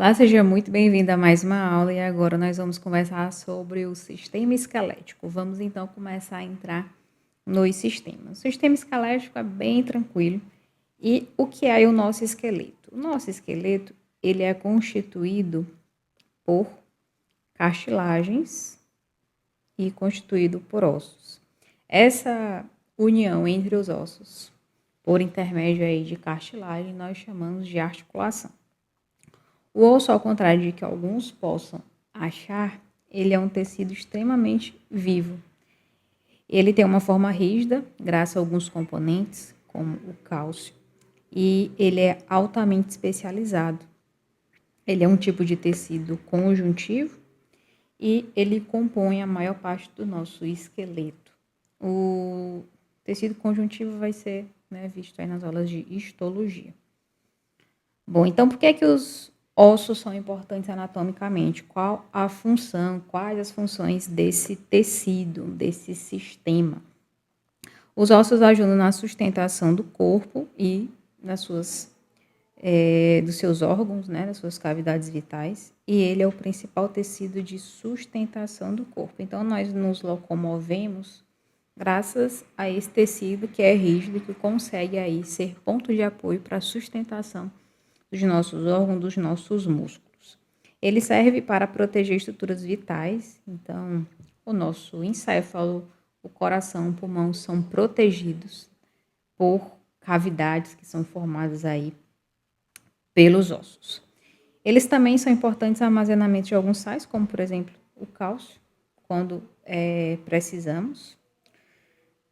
Olá, seja muito bem-vinda a mais uma aula e agora nós vamos conversar sobre o sistema esquelético. Vamos então começar a entrar nos sistemas. O sistema esquelético é bem tranquilo. E o que é o nosso esqueleto? O nosso esqueleto, ele é constituído por cartilagens e constituído por ossos. Essa união entre os ossos, por intermédio aí de cartilagem, nós chamamos de articulação. O osso, ao contrário de que alguns possam achar, ele é um tecido extremamente vivo. Ele tem uma forma rígida, graças a alguns componentes, como o cálcio, e ele é altamente especializado. Ele é um tipo de tecido conjuntivo e ele compõe a maior parte do nosso esqueleto. O tecido conjuntivo vai ser visto aí nas aulas de histologia. Bom, então por que os ossos são importantes anatomicamente? Qual a função, quais as funções desse tecido, desse sistema? Os ossos ajudam na sustentação do corpo e dos seus órgãos, das suas cavidades vitais, e ele é o principal tecido de sustentação do corpo. Então, nós nos locomovemos graças a esse tecido que é rígido, que consegue aí ser ponto de apoio para a sustentação dos nossos órgãos, dos nossos músculos. Ele serve para proteger estruturas vitais, então o nosso encéfalo, o coração, o pulmão são protegidos por cavidades que são formadas aí pelos ossos. Eles também são importantes no armazenamento de alguns sais, como por exemplo o cálcio, quando precisamos.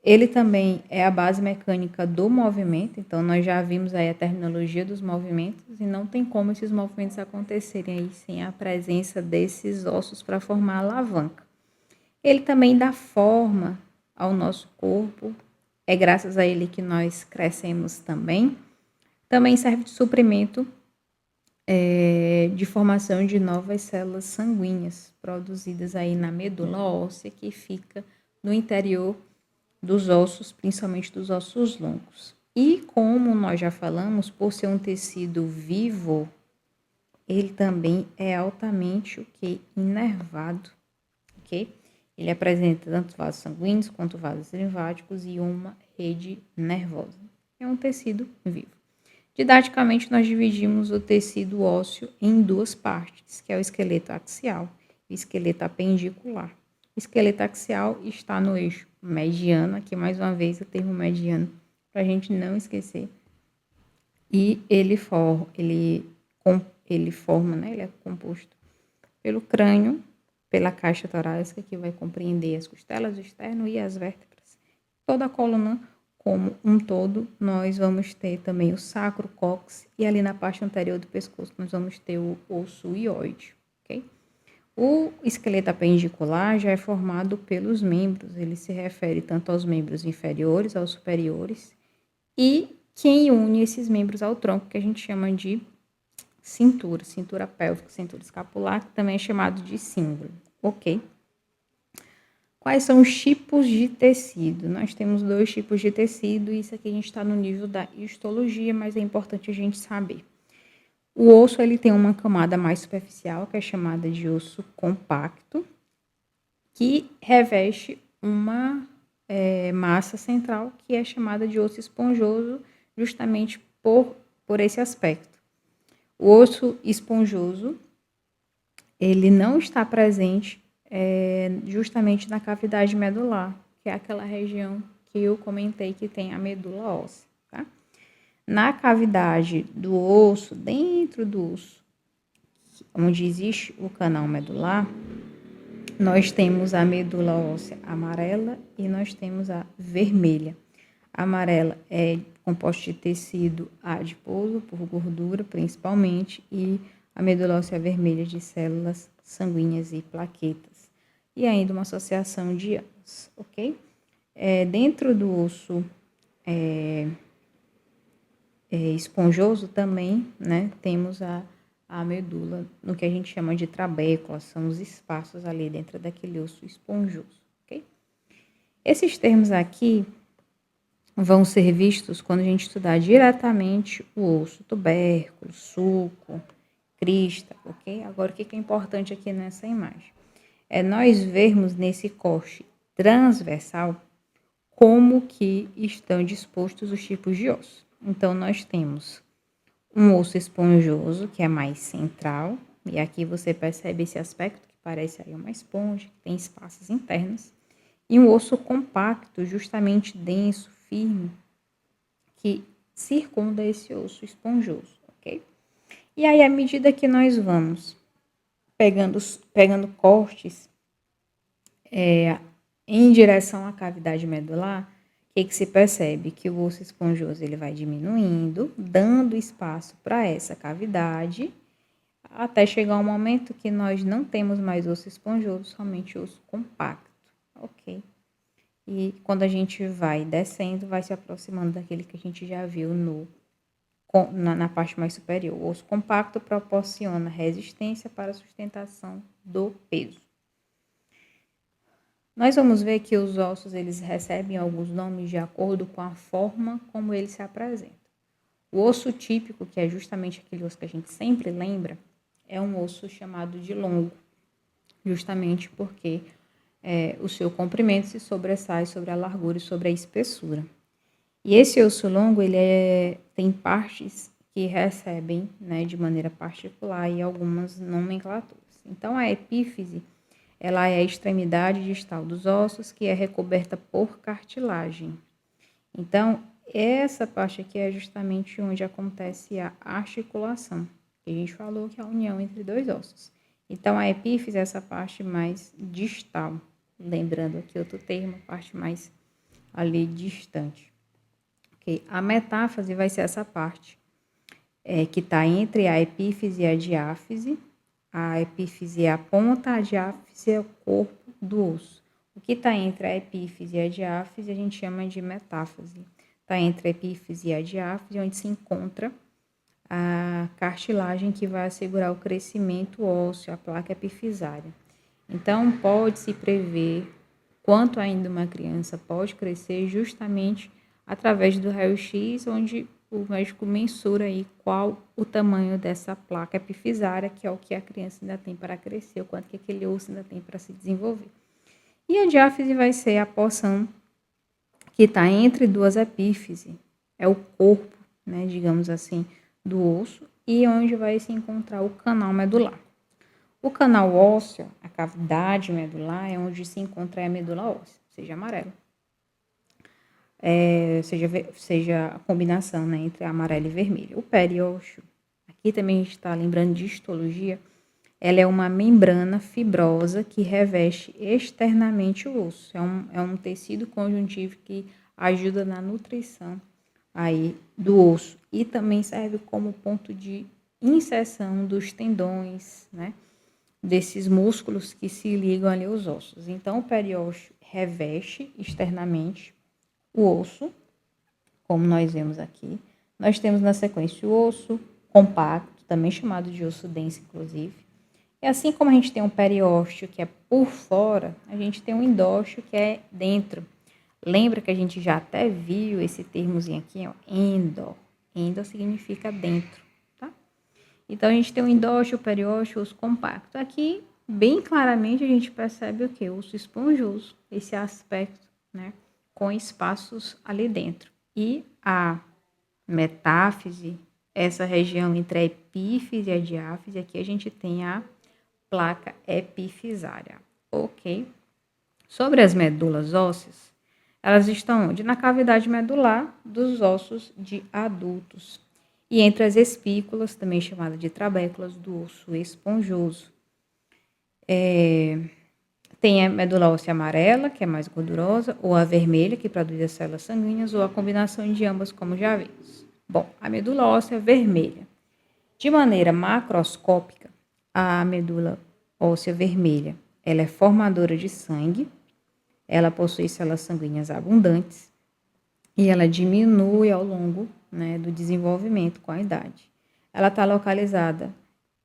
Ele também é a base mecânica do movimento, então nós já vimos aí a terminologia dos movimentos e não tem como esses movimentos acontecerem aí sem a presença desses ossos para formar a alavanca. Ele também dá forma ao nosso corpo, é graças a ele que nós crescemos também. Também serve de suprimento de formação de novas células sanguíneas produzidas aí na medula óssea que fica no interior dos ossos, principalmente dos ossos longos. E como nós já falamos, por ser um tecido vivo, ele também é altamente inervado, ok? Ele apresenta tanto vasos sanguíneos quanto vasos linfáticos e uma rede nervosa. É um tecido vivo. Didaticamente, nós dividimos o tecido ósseo em duas partes, que é o esqueleto axial e o esqueleto apendicular. O esqueleto axial está no eixo mediano, aqui mais uma vez o termo mediano, para a gente não esquecer. E ele é composto pelo crânio, pela caixa torácica, que vai compreender as costelas, o externo e as vértebras. Toda a coluna como um todo, nós vamos ter também o sacro, cóccix, e ali na parte anterior do pescoço nós vamos ter o osso hioide, ok? O esqueleto apendicular já é formado pelos membros, ele se refere tanto aos membros inferiores, aos superiores, e quem une esses membros ao tronco, que a gente chama de cintura pélvica, cintura escapular, que também é chamado de cíngulo, ok? Quais são os tipos de tecido? Nós temos 2 tipos de tecido, e isso aqui a gente está no nível da histologia, mas é importante a gente saber. O osso ele tem uma camada mais superficial, que é chamada de osso compacto, que reveste uma massa central, que é chamada de osso esponjoso, justamente por esse aspecto. O osso esponjoso, ele não está presente justamente na cavidade medular, que é aquela região que eu comentei que tem a medula óssea, tá? Na cavidade do osso, dentro do osso, onde existe o canal medular, nós temos a medula óssea amarela e nós temos a vermelha. A amarela é composta de tecido adiposo, por gordura principalmente, e a medula óssea vermelha de células sanguíneas e plaquetas. E ainda uma associação de âmatos, ok? Dentro do osso esponjoso também, temos a medula, no que a gente chama de trabécula, são os espaços ali dentro daquele osso esponjoso, ok? Esses termos aqui vão ser vistos quando a gente estudar diretamente o osso tubérculo, sulco, crista, ok? Agora, o que é importante aqui nessa imagem? É nós vermos nesse corte transversal como que estão dispostos os tipos de osso. Então, nós temos um osso esponjoso, que é mais central, e aqui você percebe esse aspecto, que parece aí uma esponja, que tem espaços internos, e um osso compacto, justamente denso, firme, que circunda esse osso esponjoso, ok? E aí, à medida que nós vamos pegando cortes em direção à cavidade medular, o que se percebe? Que o osso esponjoso ele vai diminuindo, dando espaço para essa cavidade, até chegar um momento que nós não temos mais osso esponjoso, somente osso compacto, ok? E quando a gente vai descendo, vai se aproximando daquele que a gente já viu na parte mais superior. O osso compacto proporciona resistência para a sustentação do peso. Nós vamos ver que os ossos eles recebem alguns nomes de acordo com a forma como eles se apresentam. O osso típico, que é justamente aquele osso que a gente sempre lembra, é um osso chamado de longo, justamente porque o seu comprimento se sobressai sobre a largura e sobre a espessura. E esse osso longo ele tem partes que recebem, né, de maneira particular e algumas nomenclaturas. Então, a epífise ela é a extremidade distal dos ossos que é recoberta por cartilagem. Então, essa parte aqui é justamente onde acontece a articulação, que a gente falou que é a união entre dois ossos. Então, a epífise é essa parte mais distal, lembrando aqui outro termo, parte mais ali distante. Okay. A metáfase vai ser essa parte que está entre a epífise e a diáfise. A epífise é a ponta, a diáfise é o corpo do osso. O que está entre a epífise e a diáfise a gente chama de metáfase. Está entre a epífise e a diáfise, onde se encontra a cartilagem que vai assegurar o crescimento ósseo, a placa epifisária. Então, pode-se prever quanto ainda uma criança pode crescer justamente através do raio-x, onde o médico mensura aí qual o tamanho dessa placa epifisária, que é o que a criança ainda tem para crescer, o quanto que aquele osso ainda tem para se desenvolver. E a diáfise vai ser a porção que está entre duas epífises, é o corpo, né, digamos assim, do osso, e onde vai se encontrar o canal medular. O canal ósseo, a cavidade medular, é onde se encontra a medula óssea, seja amarela. Seja a combinação, né, entre amarelo e vermelho. O periósteo, aqui também a gente está lembrando de histologia, ela é uma membrana fibrosa que reveste externamente o osso. É um tecido conjuntivo que ajuda na nutrição aí do osso e também serve como ponto de inserção dos tendões, né, desses músculos que se ligam ali aos ossos. Então, o periósteo reveste externamente o osso, como nós vemos aqui. Nós temos na sequência o osso compacto, também chamado de osso denso, inclusive. E assim como a gente tem um periósteo que é por fora, a gente tem um endósteo que é dentro. Lembra que a gente já até viu esse termozinho aqui, ó, endo. Endo significa dentro, tá? Então, a gente tem o endósteo, o periósteo, o osso compacto. Aqui, bem claramente, a gente percebe o quê? O osso esponjoso, esse aspecto, né? Com espaços ali dentro. E a metáfise, essa região entre a epífise e a diáfise, aqui a gente tem a placa epifisária, ok? Sobre as medulas ósseas, elas estão onde? Na cavidade medular dos ossos de adultos. E entre as espículas, também chamada de trabéculas, do osso esponjoso. Tem a medula óssea amarela, que é mais gordurosa, ou a vermelha, que produz as células sanguíneas, ou a combinação de ambas, como já vimos. Bom, a medula óssea vermelha. De maneira macroscópica, a medula óssea vermelha, ela é formadora de sangue, ela possui células sanguíneas abundantes e ela diminui ao longo, né, do desenvolvimento com a idade. Ela está localizada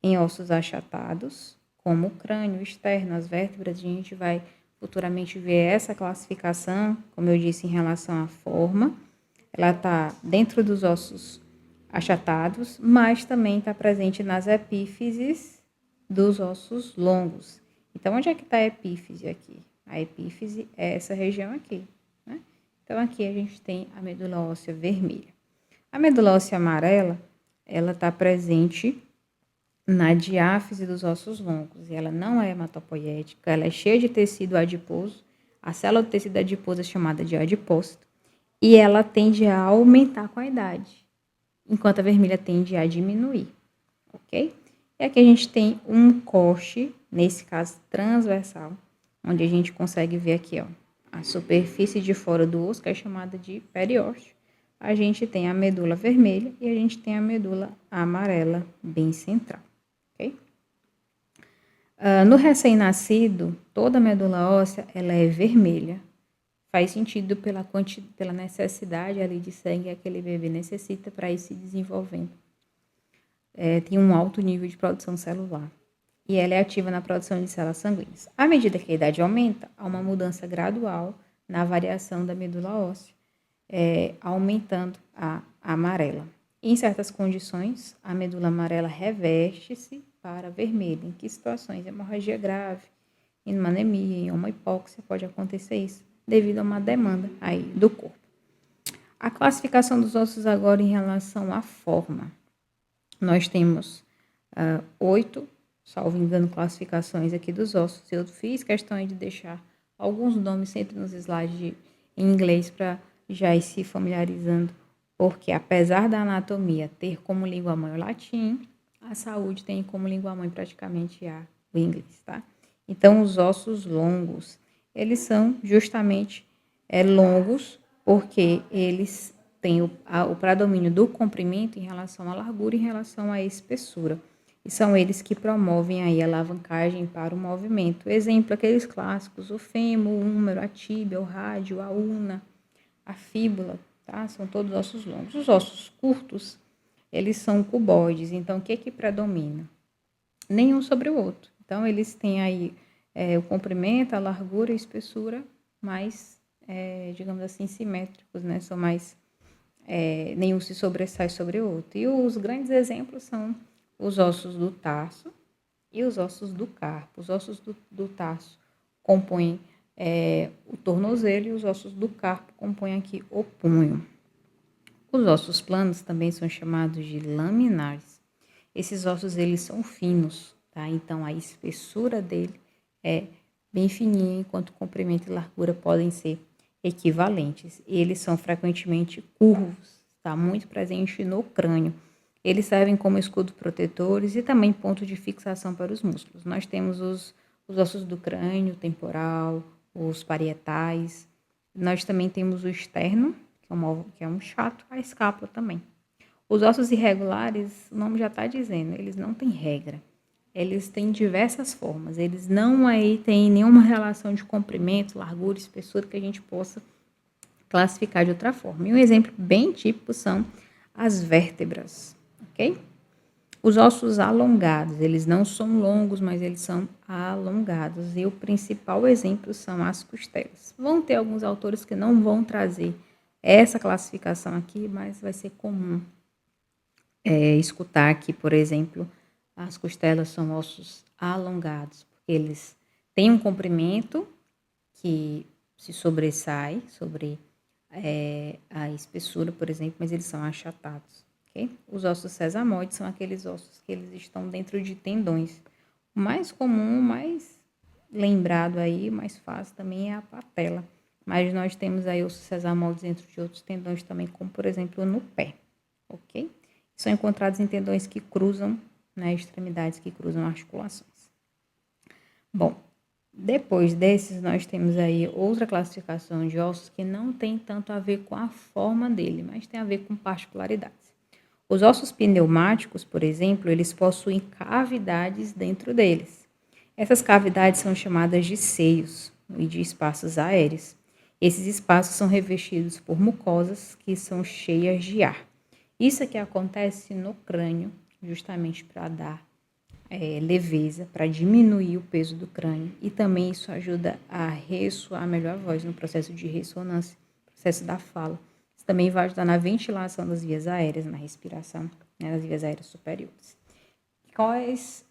em ossos achatados, como o crânio, o externo, as vértebras. A gente vai futuramente ver essa classificação, como eu disse, em relação à forma. Ela está dentro dos ossos achatados, mas também está presente nas epífises dos ossos longos. Então, onde é que está a epífise aqui? A epífise é essa região aqui, né? Então, aqui a gente tem a medula óssea vermelha. A medula óssea amarela, ela está presente na diáfise dos ossos longos, e ela não é hematopoética, ela é cheia de tecido adiposo, a célula do tecido adiposo é chamada de adipócito, e ela tende a aumentar com a idade, enquanto a vermelha tende a diminuir, ok? E aqui a gente tem um corte, nesse caso transversal, onde a gente consegue ver aqui, ó, a superfície de fora do osso, que é chamada de periósteo. A gente tem a medula vermelha e a gente tem a medula amarela bem central, ok? No recém-nascido, toda a medula óssea, ela é vermelha. Faz sentido pela necessidade ali de sangue que aquele bebê necessita para ir se desenvolvendo. Tem um alto nível de produção celular. E ela é ativa na produção de células sanguíneas. À medida que a idade aumenta, há uma mudança gradual na variação da medula óssea, aumentando a amarela. Em certas condições, a medula amarela reverte-se para vermelha. Em que situações? Hemorragia grave, em uma anemia, em uma hipóxia, pode acontecer isso, devido a uma demanda aí do corpo. A classificação dos ossos agora em relação à forma. Nós temos 8, salvo engano, classificações aqui dos ossos. Eu fiz questão de deixar alguns nomes sempre nos slides em inglês para já ir se familiarizando, porque apesar da anatomia ter como língua-mãe o latim, a saúde tem como língua-mãe praticamente o inglês, tá? Então, os ossos longos, eles são justamente longos porque eles têm o predomínio do comprimento em relação à largura e em relação à espessura. E são eles que promovem aí a alavancagem para o movimento. Exemplo, aqueles clássicos, o fêmur, o húmero, a tíbia, o rádio, a una, a fíbula, tá? São todos ossos longos. Os ossos curtos, eles são cuboides. Então, o que predomina? Nenhum sobre o outro. Então, eles têm aí o comprimento, a largura e a espessura mais, digamos assim, simétricos, né? São mais, nenhum se sobressai sobre o outro. E os grandes exemplos são os ossos do tarso e os ossos do carpo. Os ossos do tarso compõem o tornozelo e os ossos do carpo compõem aqui o punho. Os ossos planos também são chamados de laminares. Esses ossos, eles são finos, tá? Então, a espessura dele é bem fininha, enquanto o comprimento e largura podem ser equivalentes. Eles são frequentemente curvos, tá? Muito presente no crânio. Eles servem como escudo protetores e também ponto de fixação para os músculos. Nós temos os ossos do crânio, temporal, os parietais. Nós também temos o externo, que é um chato, a escápula também. Os ossos irregulares, o nome já está dizendo, eles não têm regra. Eles têm diversas formas. Eles não têm nenhuma relação de comprimento, largura, espessura que a gente possa classificar de outra forma. E um exemplo bem típico são as vértebras, ok? Os ossos alongados, eles não são longos, mas eles são alongados. E o principal exemplo são as costelas. Vão ter alguns autores que não vão trazer essa classificação aqui, mas vai ser comum escutar que, por exemplo, as costelas são ossos alongados, porque eles têm um comprimento que se sobressai sobre a espessura, por exemplo, mas eles são achatados. Okay? Os ossos sesamoides são aqueles ossos que eles estão dentro de tendões. O mais comum, mais lembrado aí, mais fácil também é a patela. Mas nós temos aí ossos sesamoides dentro de outros tendões também, como por exemplo no pé. Ok? São encontrados em tendões que cruzam, né, extremidades que cruzam articulações. Bom, depois desses, nós temos aí outra classificação de ossos que não tem tanto a ver com a forma dele, mas tem a ver com particularidades. Os ossos pneumáticos, por exemplo, eles possuem cavidades dentro deles. Essas cavidades são chamadas de seios e de espaços aéreos. Esses espaços são revestidos por mucosas que são cheias de ar. Isso é que acontece no crânio, justamente para dar leveza, para diminuir o peso do crânio. E também isso ajuda a ressoar melhor a voz no processo de ressonância, processo da fala. também vai ajudar na ventilação das vias aéreas, na respiração, né, das vias aéreas superiores. Quais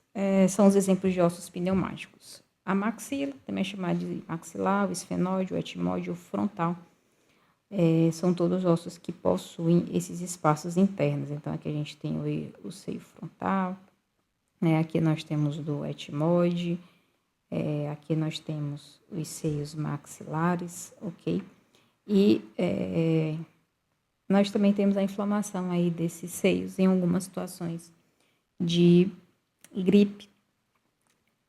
são os exemplos de ossos pneumáticos? A maxila, também é chamada de maxilar, o esfenóide, o etmóide, o frontal. São todos ossos que possuem esses espaços internos. Então, aqui a gente tem o seio frontal, né? Aqui nós temos do etmóide, aqui nós temos os seios maxilares, ok? E nós também temos a inflamação aí desses seios em algumas situações de gripe.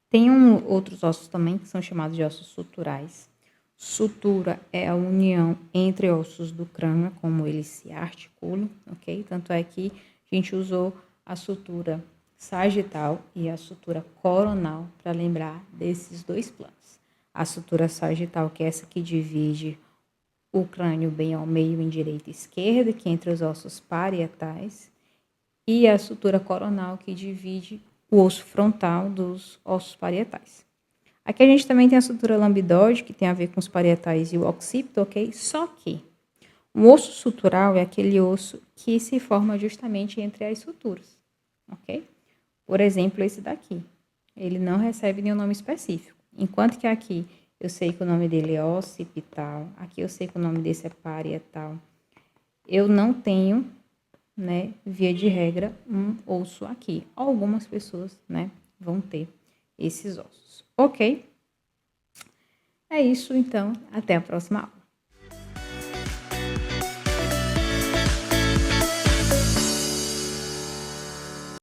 Tem outros ossos também que são chamados de ossos suturais. Sutura é a união entre ossos do crânio, como eles se articulam, ok? Tanto é que a gente usou a sutura sagital e a sutura coronal para lembrar desses dois planos. A sutura sagital, que é essa que divide o crânio bem ao meio em direita e esquerda, que é entre os ossos parietais, e a sutura coronal, que divide o osso frontal dos ossos parietais. Aqui a gente também tem a sutura lambidóide, que tem a ver com os parietais e o occipito, ok? Só que um osso sutural é aquele osso que se forma justamente entre as suturas, ok? Por exemplo, esse daqui. Ele não recebe nenhum nome específico. Enquanto que aqui eu sei que o nome dele é occipital, aqui eu sei que o nome desse é parietal. Eu não tenho, né, via de regra, um osso aqui. Algumas pessoas, né, vão ter esses ossos. Ok? É isso, então. Até a próxima aula.